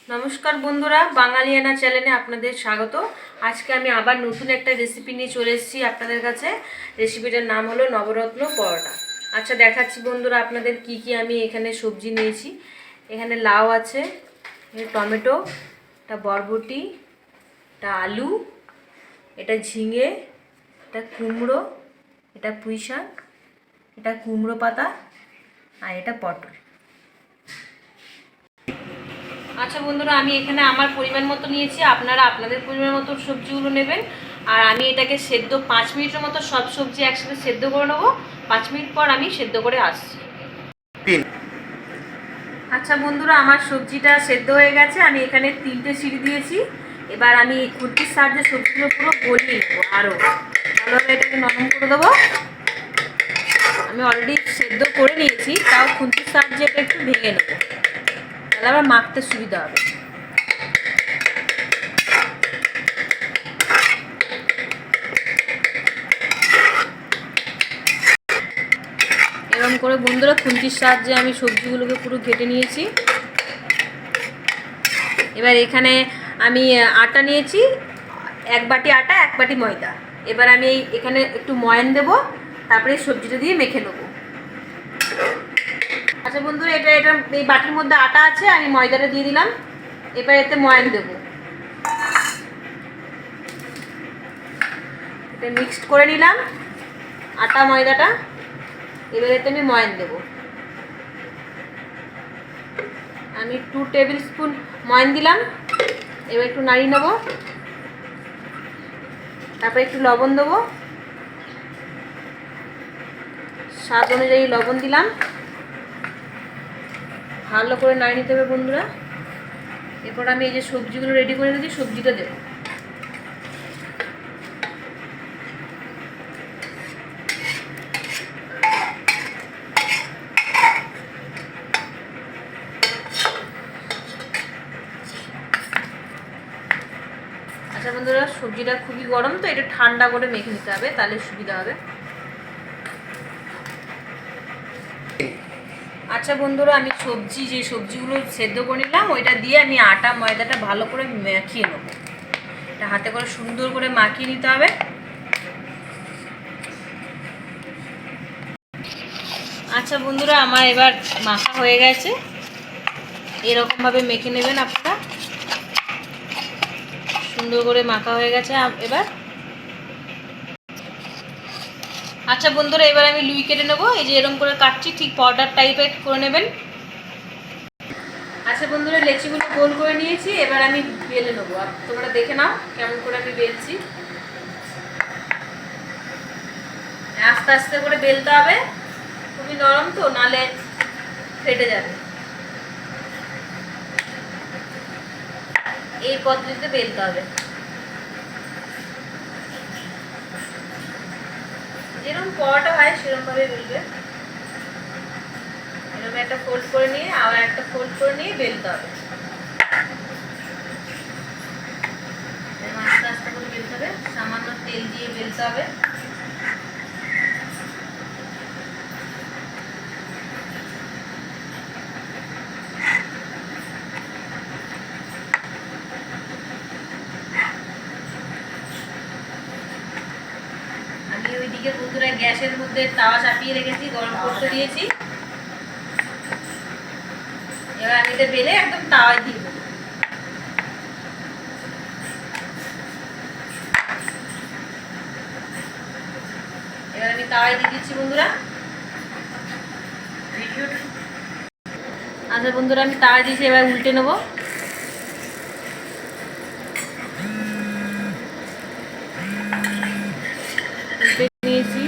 নমস্কার বন্ধুরা, বাঙালিয়ানা চ্যানেলে আপনাদের স্বাগত। আজকে আমি আবার নতুন একটা রেসিপি নিয়ে চলে এসেছি আপনাদের কাছে। রেসিপিটার নাম হলো নবরত্ন পরোটা। আচ্ছা, দেখাচ্ছি বন্ধুরা আপনাদের কি কি আমি এখানে সবজি নিয়েছি। এখানে লাউ আছে, টমেটো, এটা বরবটি, এটা আলু, এটা ঝিঙে, এটা কুমড়ো, এটা পুঁই শাক, এটা কুমড়ো পাতা, আর এটা পটল। আচ্ছা বন্ধুরা, আমি এখানে আমার পরিমাণ মতো নিয়েছি, আপনারা আপনাদের পরিমাণ মতো সবজিগুলো নেবেন। আর আমি এটাকে সেদ্ধ 5 মিনিটের মতো সব সবজি একসাথে সেদ্ধ করে নেবো। 5 মিনিট পর আমি সেদ্ধ করে আসছি। আচ্ছা বন্ধুরা, আমার সবজিটা সেদ্ধ হয়ে গেছে। আমি এখানে 3টে সিটি দিয়েছি। এবার আমি খুন্তির সাহায্যে সবজিগুলো পুরো গলিয়ে নেবো, আরও ভালোভাবে এটাকে নরম করে দেবো। আমি অলরেডি সেদ্ধ করে নিয়েছি, তাও খুন্তির সাহায্যে এটা একটু ভেঙে নেবো, তাহলে আবার মাখতে সুবিধা হবে। এরকম করে বন্ধুরা খুন্তির সাহায্যে আমি সবজিগুলোকে পুরো ঘেটে নিয়েছি। এবার এখানে আমি আটা নিয়েছি, 1 বাটি আটা 1 বাটি ময়দা। এবার আমি এখানে একটু ময়ান দেবো, তারপরে সবজিটা দিয়ে মেখে নেবো। আচ্ছা বন্ধুরা, এটা এই বাটির মধ্যে আটা আছে, আমি ময়দাটা দিয়ে দিলাম। এবার এতে ময়ান দেবো, এটা মিক্সড করে নিলাম আটা ময়দাটা। এবার এতে আমি ময়ান দেবো। আমি 2 টেবিল স্পুন ময়ান দিলাম। এবার একটু নাড়িয়ে নেবো, তারপরে একটু লবণ দেবো, স্বাদ অনুযায়ী লবণ দিলাম। ভালো করে নাড়িয়ে নিতে হবে বন্ধুরা। এরপর আমি এই যে সবজিগুলো রেডি করে রেখেছি, সবজিটা দেবো। আচ্ছা বন্ধুরা, সবজিটা খুবই গরম, তো এটা ঠান্ডা করে মেখে নিতে হবে, তাহলে সুবিধা হবে। আচ্ছা বন্ধুরা, আমি যে সবজিগুলো সেদ্ধ করে নিলাম, ওইটা দিয়ে আমি আটা ময়দাটা ভালো করে মাখিয়ে নেব। এটা হাতে করে সুন্দর করে মাখিয়ে নিতে হবে। আচ্ছা বন্ধুরা, আমার এবার মাখা হয়ে গেছে। এরকমভাবে মেখে নেবেন আপনারা, সুন্দর করে মাখা হয়ে গেছে এবার। আচ্ছা বন্ধুরা, এবার আমি লুই কেটে নেবো। এই যে এরকম করে কাটছি, ঠিক পাউডার টাইপের করে নেবেন। আচ্ছা বন্ধুরা, লেচিগুলো গোল করে নিয়েছি। এবার আমি বেলে নেবো, তোমরা দেখে নাও কেমন করে আমি বেলছি। আস্তে আস্তে করে বেলতে হবে, খুবই নরম তো, নালে ফেটে যাবে। এই পদ্ধতিতে বেলতে হবে, যেরকম পরোটা হয় সেরকম ভাবে বেলবে। এরকম একটা ফোল্ড করে নিয়ে আবার একটা ফোল্ড করে নিয়ে বেলতে হবে। আস্তে আস্তে করে বেলতে হবে, সামান্য তেল দিয়ে বেলতে হবে। আমি ওইদিকে বন্ধুরা গ্যাসের মধ্যে তাওয়া চাপিয়ে রেখেছি, গরম করতে দিয়েছি। এবার আমি এটা বেলে একদম তাওয়ায় দিয়ে দেবো। এবার আমি তাওয়ায় দিয়ে দিচ্ছি বন্ধুরা। আচ্ছা বন্ধুরা, আমি তাওয়ায় দিয়েছি, এবার উল্টে নেবো। নিয়েছি।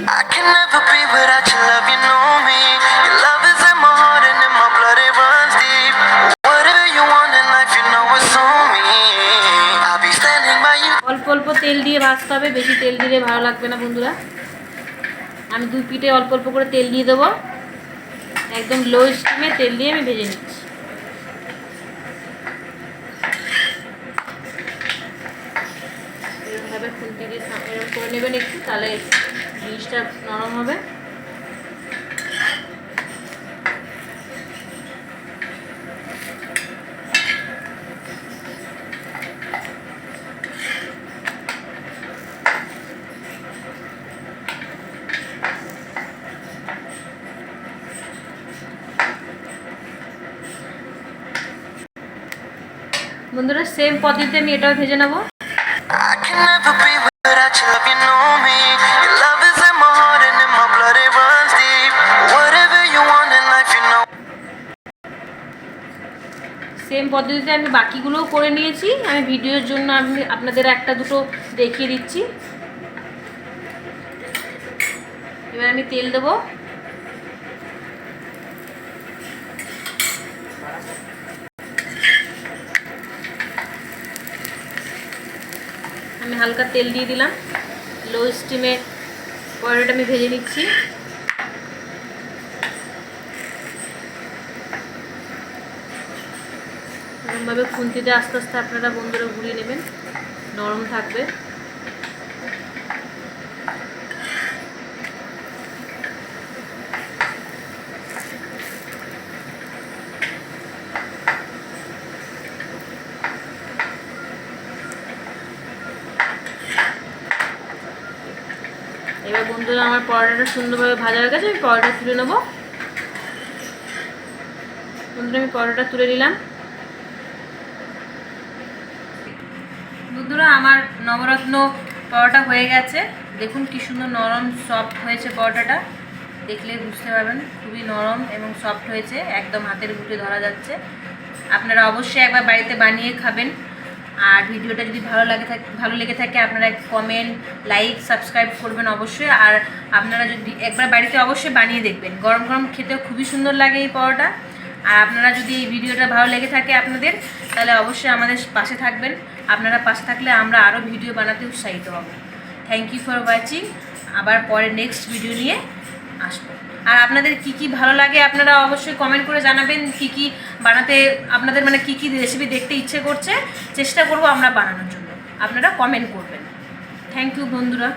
অল্প অল্প তেল দিয়ে ভাজতে হবে, বেশি তেল দিলে ভালো লাগবে না বন্ধুরা। আমি 2 পিঠে অল্প অল্প করে তেল দিয়ে দেবো, একদম লো স্টিমে তেল দিয়ে আমি ভেজে নিচ্ছি। এরকমভাবে খুন্তি দিয়ে এরকম করে নেবেন একটু, তাহলে জিনিসটা নরম হবে। বন্ধুরা সেম পদ্ধতিতে আমি এটাও ভেজে নেব। সেম পদ্ধতিতে আমি বাকিগুলোও করে নিয়েছি। আমি ভিডিওর জন্য আমি আপনাদের একটা দুটো দেখিয়ে দিচ্ছি। এবার আমি তেল দেবো। আমি হালকা তেল দিয়ে দিলাম। লো স্টিমে পরোটাটা আমি ভেজে নিচ্ছি। এরকমভাবে খুন্তিতে আস্তে আস্তে আপনারা বন্ধুরা ঘুরিয়ে নেবেন, নরম থাকবে। এবার বন্ধুরা আমার পরোটাটা সুন্দরভাবে ভাজা হয়ে গেছে। আমি পরোটা তুলে নেব। বন্ধুরা আমি পরোটা তুলে নিলাম। বন্ধুরা আমার নবরত্ন পরোটা হয়ে গেছে। দেখুন কি সুন্দর নরম সফট হয়েছে পরোটাটা, দেখলে বুঝতে পারবেন খুবই নরম এবং সফট হয়েছে, একদম হাতের মুঠে ধরা যাচ্ছে। আপনারা অবশ্যই একবার বাড়িতে বানিয়ে খাবেন। আর ভিডিওটা যদি ভালো লেগে থাকে আপনারা কমেন্ট, লাইক, সাবস্ক্রাইব করবেন অবশ্যই। আর আপনারা যদি একবার বাড়িতে অবশ্যই বানিয়ে দেখবেন, গরম গরম খেতেও খুবই সুন্দর লাগে এই পরোটা। আর আপনারা যদি এই ভিডিওটা ভালো লেগে থাকে আপনাদের, তাহলে অবশ্যই আমাদের পাশে থাকবেন। আপনারা পাশে থাকলে আমরা আরও ভিডিও বানাতে উৎসাহিত হব। Thank you for watching. আবার পরে নেক্সট ভিডিও নিয়ে আসবো। আর আপনাদের কি কি ভালো লাগে আপনারা অবশ্যই কমেন্ট করে জানাবেন। কি কি বানাতে আপনাদের মানে কি কি রেসিপি দেখতে ইচ্ছে করছে, চেষ্টা করব আমরা বানানোর জন্য। আপনারা কমেন্ট করবেন। থ্যাংক ইউ বন্ধুরা।